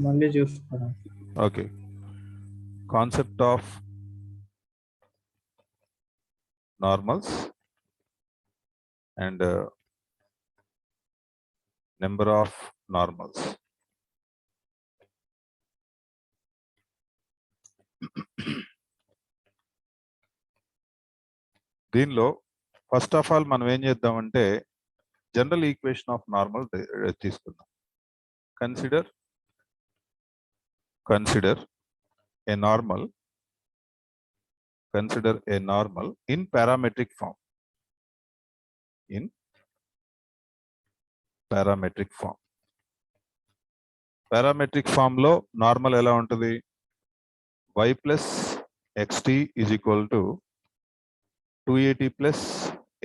మళ్ళీ చూస్తాను. Okay, concept of normals and number of normals. దీనిలో ఫస్ట్ ఆఫ్ ఆల్ మనం ఏం చేద్దామంటే జనరల్ ఈక్వేషన్ ఆఫ్ నార్మల్ తీసుకుందాం. Consider a normal in parametric form. Parametric form లో నార్మల్ ఎలా ఉంటుంది? y plus xt is equal to 2at plus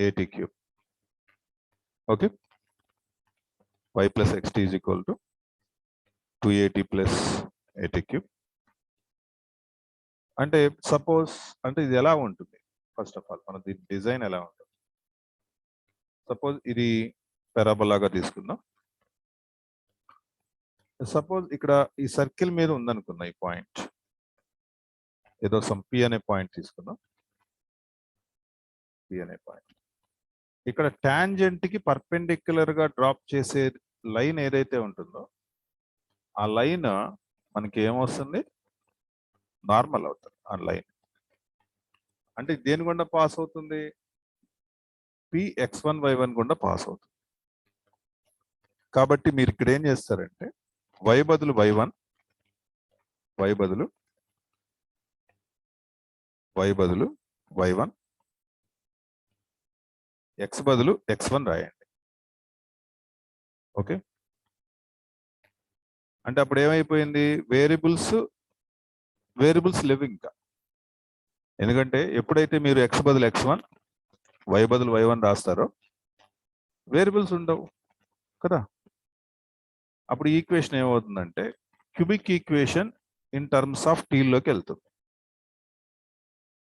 at cube. Okay, y plus xt is equal to 2at plus at cube. అంటే suppose అంటే ఇది ఎలా ఉంటుంది? First of all మన దీని డిజైన్ ఎలా ఉంటుంది? సపోజ్ ఇది పారాబోలాగా తీసుకుందాం. సపోజ్ ఇక్కడ ఈ సర్కిల్ మీద ఉందనుకున్నా ఈ పాయింట్, ఏదో సమ్ పి అనే పాయింట్ తీసుకుందాం. పి అనే పాయింట్ ఇక్కడ టాంజెంట్ కి పర్పెండిక్యులర్ గా డ్రాప్ చేసే లైన్ ఏదైతే ఉంటుందో ఆ లైన్ మనకి ఏమొస్తుంది? నార్మల్ అవుతుంది. ఆ లైన్ అంటే దేని గుండా పాస్ అవుతుంది? px1y1 గుండా పాస్ అవుతుంది. కాబట్టి మీరు ఇక్కడ ఏం చేస్తారంటే y బదులు y1, y బదులు y1, x బదులు x1 రాయండి. ఓకే, అంటే అప్పుడు ఏమైపోయింది? వేరియబుల్స్ లేవు ఇంకా. ఎందుకంటే ఎప్పుడైతే మీరు x బదులు x1, y బదులు y1 రాస్తారో వేరియబుల్స్ ఉండవు కదా. అప్పుడు ఈక్వేషన్ ఏమవుతుందంటే cubic equation in terms of టీలోకి వెళ్తుంది.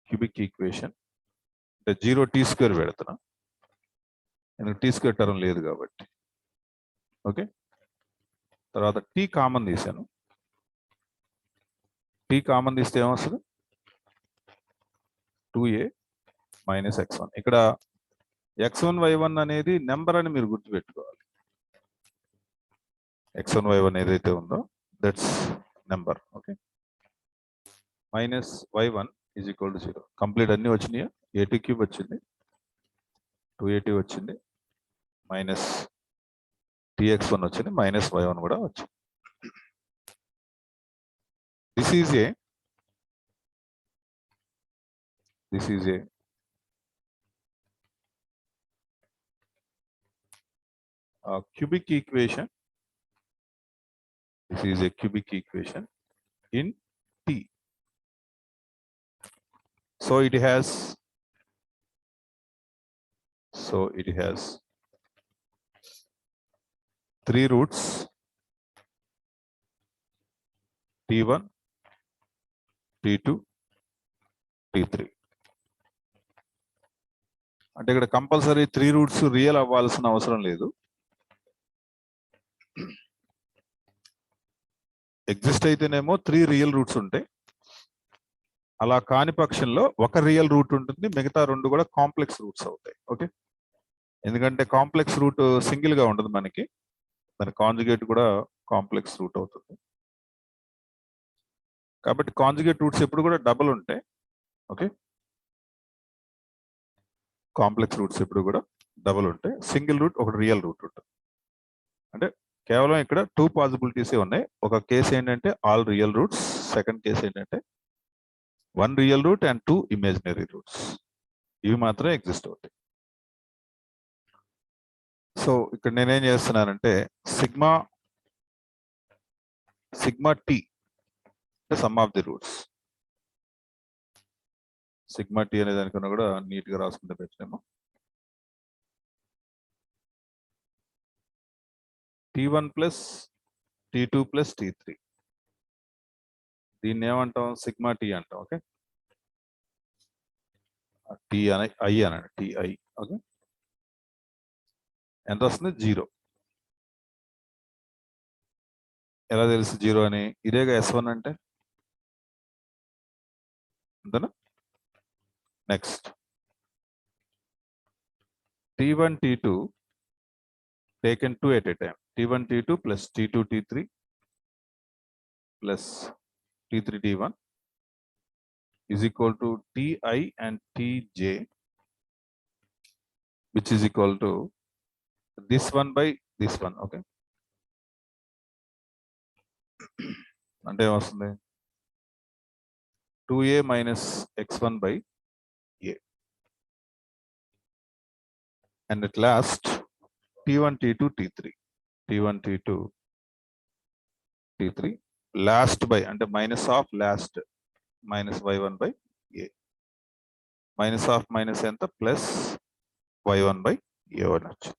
క్యూబిక్ ఈక్వేషన్ అంటే 0t² పెడుతున్నా, ఎందుకంటే t² టర్మ్ లేదు కాబట్టి. ఓకే, తర్వాత టీ కామన్ తీసాను. టీ కామన్ తీస్తే ఏమొస్తుంది? 2a minus x1. ఇక్కడ x1 y1 అనేది నెంబర్ అని మీరు గుర్తుపెట్టుకోవాలి. x1 y1 ఏదైతే ఉందో that's number. Okay, minus y1 is equal to 0. Complete అన్ని వచ్చినాయా? at³ వచ్చింది, 2at వచ్చింది, మైనస్ tx1 వచ్చింది, మైనస్ y1 కూడా వచ్చింది. This is a cubic equation. This is a cubic equation in T. So it has three roots: T1, T2, T3. అంటే ఇక్కడ compulsory 3 roots real అవ్వాల్సిన అవసరం లేదు. ఎగ్జిస్ట్ అయితేనేమో 3 రియల్ రూట్స్ ఉంటాయి. అలా కాని పక్షంలో ఒక రియల్ రూట్ ఉంటుంది, మిగతా 2 కూడా కాంప్లెక్స్ రూట్స్ అవుతాయి. ఓకే, ఎందుకంటే కాంప్లెక్స్ రూట్ సింగిల్ గా ఉండదు మనకి, దాని కాంజుగేట్ కూడా కాంప్లెక్స్ రూట్ అవుతుంది. కాబట్టి కాంజుగేట్ రూట్స్ ఎప్పుడు కూడా డబుల్ ఉంటాయి. ఓకే, కాంప్లెక్స్ రూట్స్ ఎప్పుడు కూడా డబుల్ ఉంటాయి. సింగిల్ రూట్ ఒకటి రియల్ రూట్ ఉంటుంది. అంటే కేవలం ఇక్కడ 2 పాసిబిలిటీస్ ఉన్నాయి. ఒక కేసు ఏంటంటే all real roots, second case ఏంటంటే 1 real root and 2 imaginary roots. ఇవి మాత్రమే ఎగ్జిస్ట్ అవుతాయి. సో ఇక్కడ నేనేం చేస్తున్నానంటే sigma t sum of the roots. Sigma t అనే దానికన్నా కూడా నీట్ గా రాసుకుంటే పెట్టినేమో. T1 plus T2 plus T3, దీన్ని ఏమంటాం? సిగ్మా టీ అంటాం. ఓకే, టీ అని ఐ అనండి, టిఐ. ఓకే, ఎంత వస్తుంది? 0. ఎలా తెలుసు 0 అని? ఇదేగా S1 అంటే. అంతేనా? Next T1 T2 taken 2 at a time. T1 T2 plus T2 T3 plus T3 T1 is equal to Ti and Tj, which is equal to this one by this one. Okay. అంటే ఏమొస్తుంది? 2a minus x1 by a. And at last T1 T2 T3 T1 T2 T3 last by అంటే minus of last minus y1 by a. Minus of minus ఎంత? Plus y1 by a1 వచ్చి.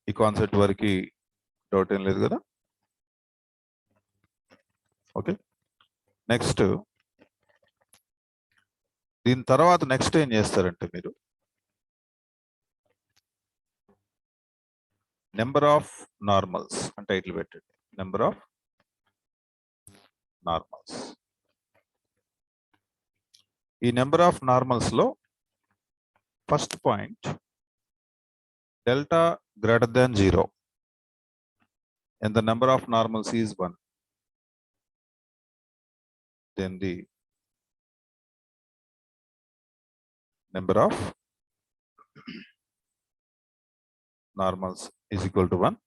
ఈ concept వరకు doubt ఏం లేదు కదా? Okay. Next దీని తర్వాత నెక్స్ట్ ఏం చేస్తారంటే మీరు నెంబర్ ఆఫ్ నార్మల్స్ అని టైటిల్ పెట్టండి. Number of normals. ఈ నెంబర్ ఆఫ్ నార్మల్స్ లో first point delta greater than 0 and the number of normals is 1, then the number of normals is equal to 1.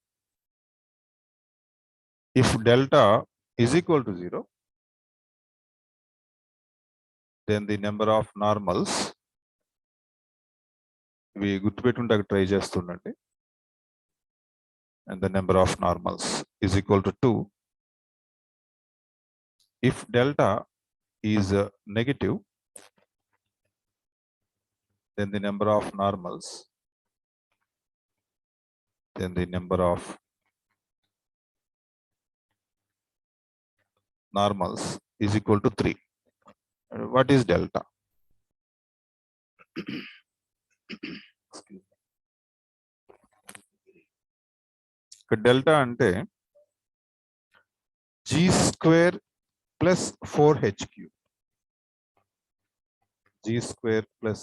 If delta is equal to 0, then the number of normals, we గుర్తుపెట్టుకుంటే try చేస్తుండండి, and the number of normals is equal to 2. If delta is negative, then the number of normals, then the number of normals is equal to 3. What is delta? Delta అంటే g² plus 4h³. g² plus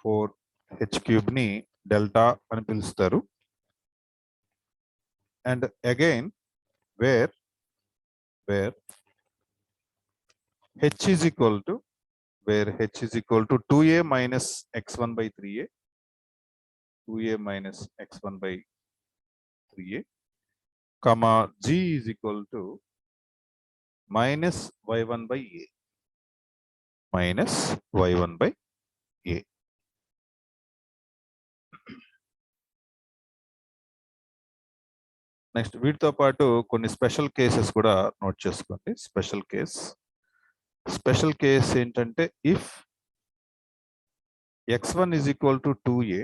4h³ ని delta అని పిలుస్తారు. And again where h is equal to 2a minus x1 by 3a, 2a minus x1 by 3a, comma g is equal to minus y1 by a, minus y1 by a. Next వీటితో పాటు కొన్ని special cases కూడా note చేసుకోండి. Special case ఏంటంటే if x1 is equal to 2a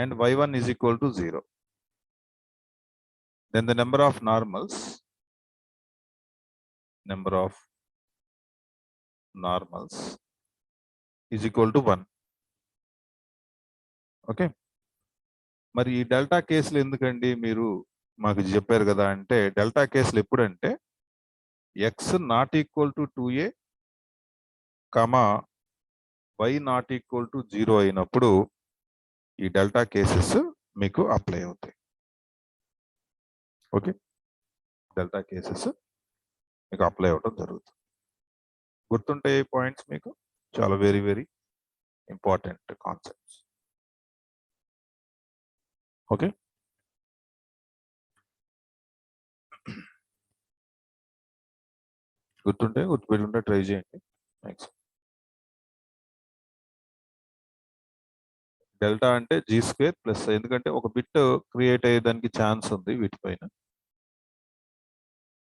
and y1 is equal to 0, then the number of normals is equal to 1. Okay. మరి ఈ delta కేసులు ఎందుకండి మీరు మాకు చెప్పారు కదా అంటే, డెల్టా కేసులు ఎప్పుడంటే x not equal to 2a, y not equal to 0 అయినప్పుడు ఈ డెల్టా కేసెస్ మీకు అప్లై అవుతాయి. ఓకే, డెల్టా కేసెస్ మీకు అప్లై అవ్వడం జరుగుతుంది. గుర్తుంటే పాయింట్స్ మీకు చాలా very very important concepts. Okay, గుర్తుపెట్టుకుంటే ట్రై చేయండి. నెక్స్ట్ డెల్టా అంటే g² ప్లస్, ఎందుకంటే ఒక బిట్ క్రియేట్ అయ్యేదానికి ఛాన్స్ ఉంది వీటిపైన,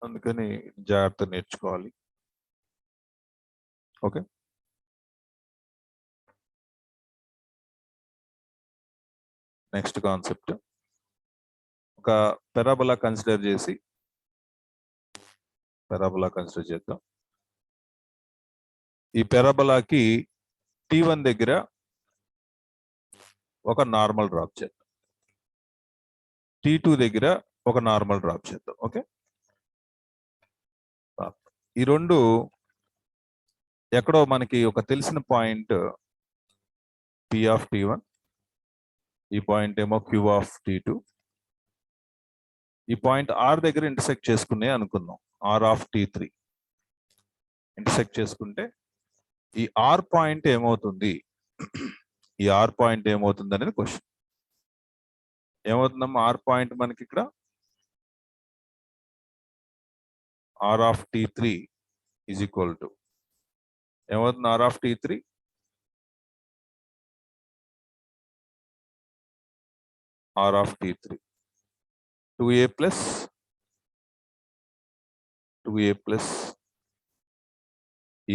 అందుకని జాగ్రత్త నేర్చుకోవాలి. ఓకే, నెక్స్ట్ కాన్సెప్ట్ ఒక పెరాబోలా కన్సిడర్ చేద్దాం. ఈ పెరాబోలాకి T1 దగ్గర ఒక నార్మల్ డ్రాప్ చేద్దాం. T2 దగ్గర ఒక నార్మల్ డ్రాప్ చేద్దాం. ఓకే, ఈ రెండు ఎక్కడో మనకి ఒక తెలిసిన పాయింట్ P ఆఫ్ T1, ఈ పాయింట్ ఏమో Q ఆఫ్ T2, ఈ పాయింట్ R దగ్గర ఇంటర్సెక్ట్ చేసుకునే అనుకుందాం. R ఆఫ్ T3 ఇంటర్సెక్ట్ చేసుకుంటే ఈ R పాయింట్ ఏమవుతుంది, ఈ R పాయింట్ ఏమవుతుంది అనేది క్వశ్చన్. ఏమవుతుందమ్మా R పాయింట్ మనకి ఇక్కడ? R of T3 is equal to ఏమవుతుంది? R of T3 R of T3 2a plus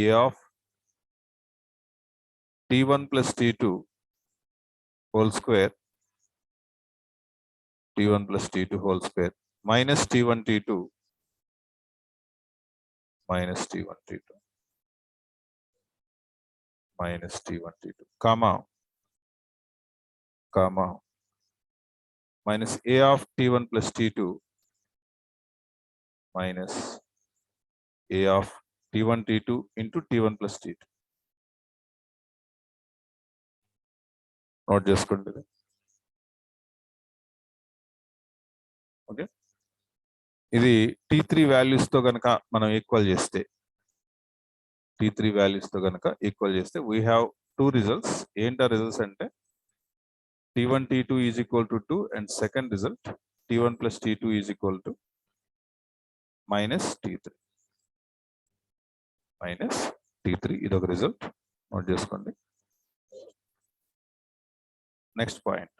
a of T1 plus T2 whole square, T1 plus T2 whole square minus T1 T2 minus T1 T2 minus T1 T2 comma minus a of T1 plus T2 minus a of T1 T2 into T1 plus T2. Note చేసుకోండి. Okay, ఇది T3 values తో గనక మనం equal చేస్తే, T3 values తో గనక equal చేస్తే we have two results. ఏంటా రిజల్ట్స్ అంటే T1 T2 is equal to 2 and second result T1 plus T2 is equal to minus T3 ఇది ఒక రిజల్ట్. నోట్ చేసుకోండి. Next point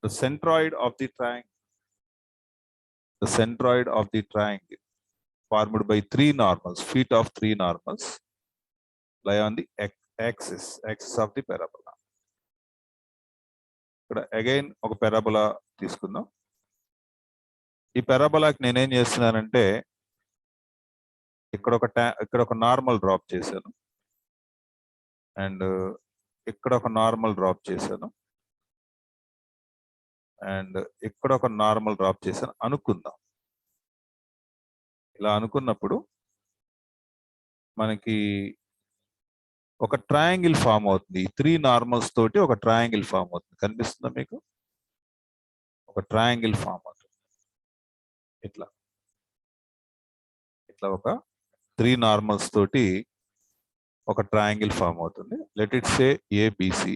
the centroid of the triangle formed by three normals, feet of three normals lie on the axis of the parabola. ఇక్కడ again ఒక parabola తీసుకుందాం. ఈ పారాబోలాకి నేనేం చేస్తున్నానంటే ఇక్కడ ఒక నార్మల్ డ్రాప్ చేశాను అండ్ ఇక్కడ ఒక నార్మల్ డ్రాప్ చేశాను అండ్ ఇక్కడ ఒక నార్మల్ డ్రాప్ చేశాను అనుకుందాం. ఇలా అనుకున్నప్పుడు మనకి ఒక ట్రయాంగిల్ ఫామ్ అవుతుంది. ఈ త్రీ నార్మల్స్ తోటి ఒక ట్రయాంగిల్ ఫామ్ అవుతుంది. కనిపిస్తుందా మీకు? ఒక ట్రయాంగిల్ ఫామ్ అవుతుంది. ఇట్లా ఒక త్రీ నార్మల్స్ తోటి ఒక ట్రయాంగిల్ ఫామ్ అవుతుంది. Let it say ABC.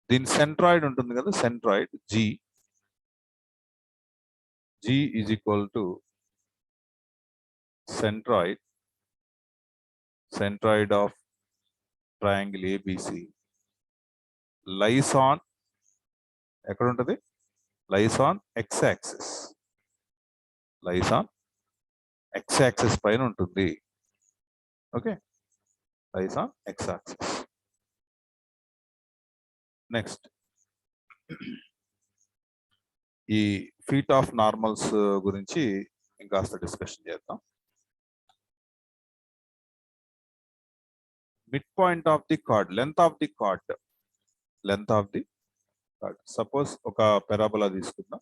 దీని సెంట్రాయిడ్ ఉంటుంది కదా, centroid G is equal to centroid of triangle ABC lies on ఎక్కడ ఉంటుంది? lies on x-axis పైన ఉంటుంది. Okay, lies on x-axis. Next ఈ ఫీట్ ఆఫ్ నార్మల్స్ గురించి ఇంకాస్త డిస్కషన్ చేద్దాం. Mid point of the card, length of the card. Suppose ఒక parabola తీసుకుందాం.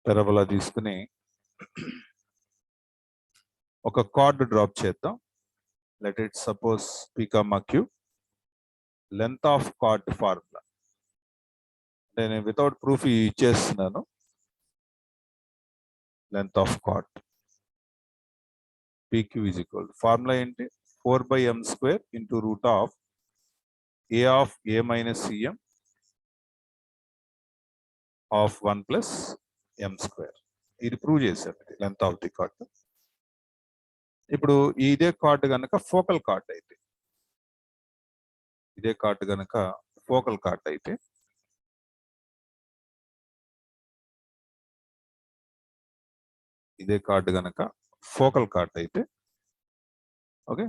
పారాబోలా తీసుకుని ఒక కార్డ్ డ్రాప్ చేద్దాం. Let it suppose P, Q. Length of card formula నేను వితౌట్ ప్రూఫ్ ఇచ్చేస్తున్నాను. Length of card PQ is equal to formula ఏంటి? 4/m² into root of a of a minus cm of 1 plus m². ఇది prove చేశారు, length of the card. ఇప్పుడు ఇదే card కనుక focal card అయితే, ఇదే కార్డ్ కనుక ఫోకల్ కార్డ్ అయితే ఓకే,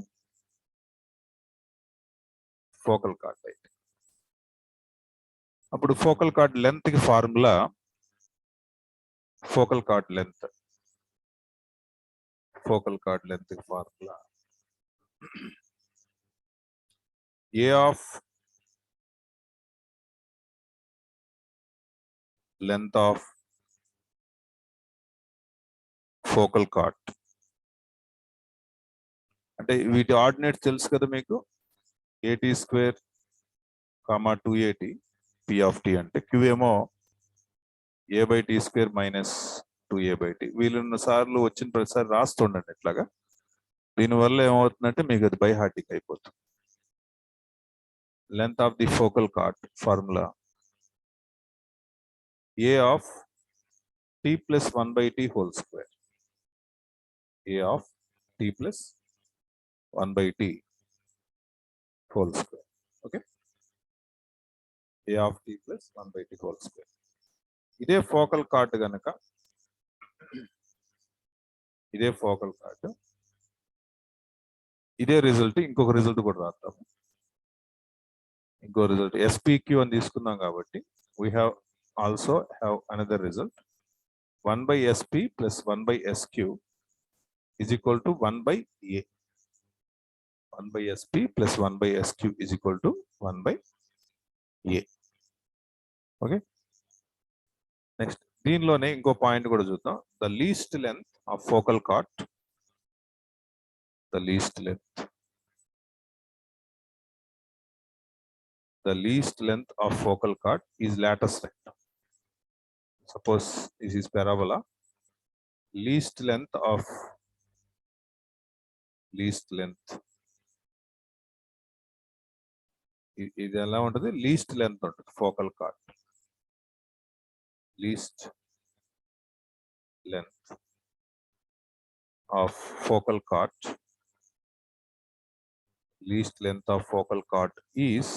ఫోకల్ కార్డ్ అయితే. అప్పుడు ఫోకల్ కార్డ్ లెంత్ కి ఫార్ములా ఫోకల్ కార్డ్ లెంత్ కి formula A of length of focal chord. అంటే వీటి ఆర్డినేట్స్ తెలుసు కదా మీకు, AT square comma 2AT P of T అంటే Q ఏమో A/T స్క్వేర్ మైనస్ 2A/T. వీలున్న సార్లు వచ్చిన ప్రతిసారి రాస్తుండండి ఇట్లాగా. దీనివల్ల ఏమవుతుందంటే మీకు అది బై హార్టింగ్ అయిపోతుంది. Length of the focal card formula A of T plus 1/T whole square. A of T plus 1/T whole square. Okay. A of T plus 1/T whole square. ఇదే ఫోకల్ కార్డ్ గనక, ఇదే focal card, ఇదే result ఇంకొక result కూడా రాద్దాము. ఇంకో result SPQ అని తీసుకుందాం కాబట్టి we have also have another result. 1/SP plus 1/SQ is equal to 1/A. 1/SP plus 1/SQ is equal to 1/A. Okay. Next దీనిలోనే ఇంకో పాయింట్ కూడా చూద్దాం. The least length of focal card, the least length of focal chord is latus rectum. Suppose this is parabola. Least length ఇది ఎలా ఉంటుంది, least length ఉంటుంది focal chord. Least length of focal chord, least length of focal chord is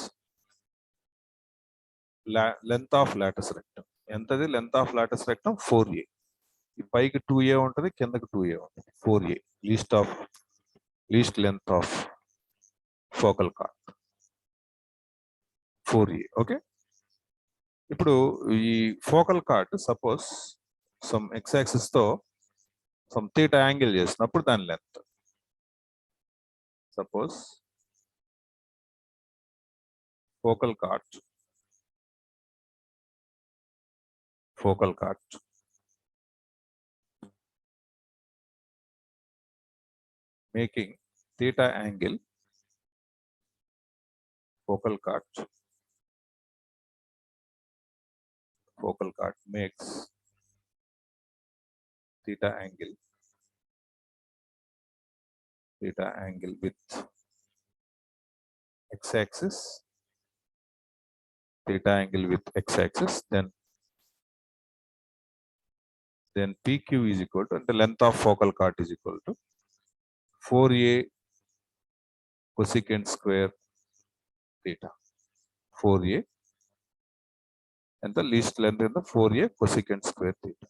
length of latus rectum. ఎంతది length of latus rectum? 4A. ఈ పైకి 2A ఉంటుంది, కిందకి 2A ఉంటుంది. 4A least length of focal chord 4A. Okay. ఇప్పుడు ఈ focal chord suppose some X axis తో some theta angle చేసినప్పుడు దాని length, suppose focal chord making theta angle, focal chord makes theta angle with x-axis, then PQ is equal to, and the length of focal chord is equal to 4A cosecant square theta. 4A and the least length in the 4A cosecant square theta.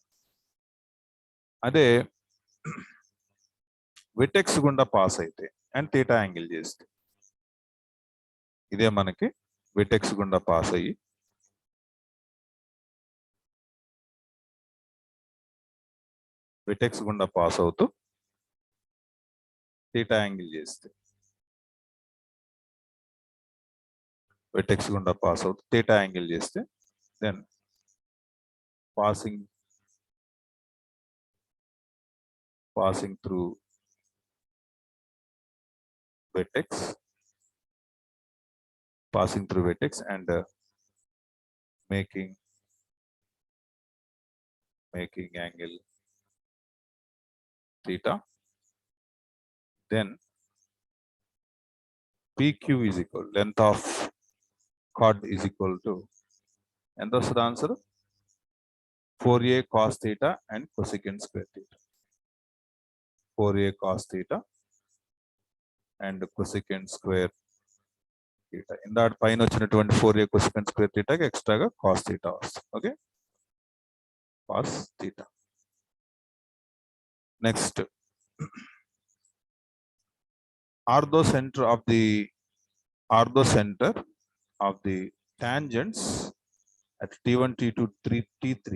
అదే విటెక్స్ గుండా pass అయితే and theta angle చేస్తే, ఇదే మనకి విటెక్స్ గుండా pass అయ్యి విటెక్స్ గుండా pass అవుతూ థీటా యాంగిల్ చేస్తే, విటెక్స్ గుండా పాస్ అవుతూ థీటా యాంగిల్ చేస్తే, then passing through vertex and making angle theta, then PQ is equal, length of chord is equal to, and thus the answer 4A cos theta and cosecant square theta. 4A cos theta and cosecant square theta. In that పైన వచ్చినటువంటి 4A cosecant square theta కి ఎక్స్ట్రాగా cos theta వస్తుంది. Okay, cos theta. Next, ortho centre of the orthocenter of the tangents at T1, T2, T3,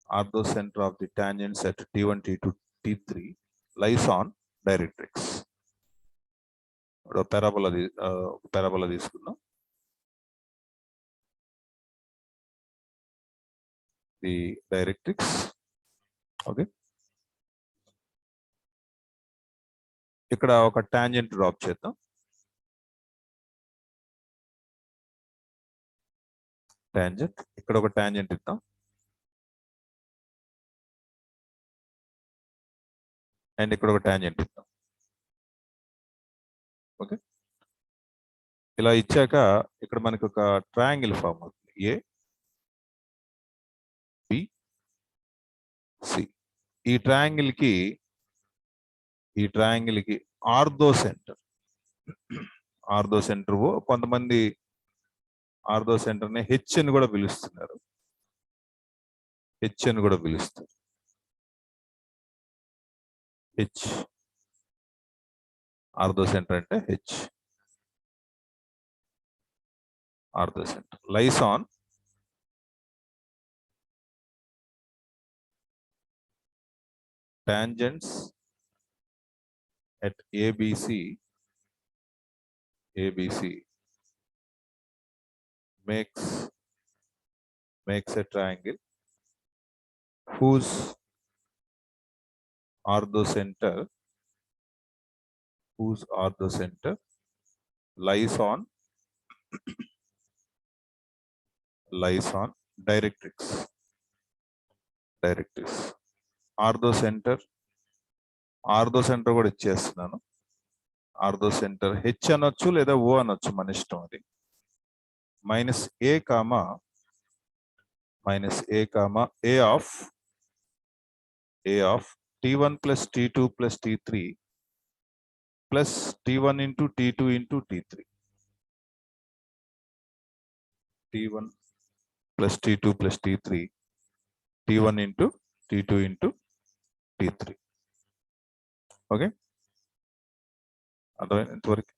orthocenter of the tangents at T1, T2, T3 lies on directrix. Parabola తీసుకుందాం. The directrix. Okay. ఇక్కడ ఒక tangent drop చేద్దాం. Tangent. ఇక్కడ ఒక tangent ఇద్దాం. And ఇక్కడ ఒక tangent ఇద్దాం. ఓకే. ఇలా ఇచ్చాక ఇక్కడ మనకు ఒక ట్రయాంగిల్ ఫామ్ అవుతుంది. A B C. ఈ ట్రయాంగిల్ కి ఆర్థో సెంటర్ కొంతమంది ఆర్థో సెంటర్ ని హెచ్ అని కూడా పిలుస్తున్నారు. హెచ్ ఆర్థో సెంటర్ అంటే H. Orthocentre lies on tangents at ABC makes a triangle whose orthocenter lies on directrix. ఆర్థోసెంటర్ కూడా ఇచ్చేస్తున్నాను. ఆర్థోసెంటర్ హెచ్ అనొచ్చు లేదా ఓ అనొచ్చు, మన ఇష్టం అది. Minus A of T1 plus T2 plus T3 plus T1 into T2 into T3. T1 plus T2 plus T3 T1 into T2 into T3. Okay, అర్థమైంది ఇంతవరకు?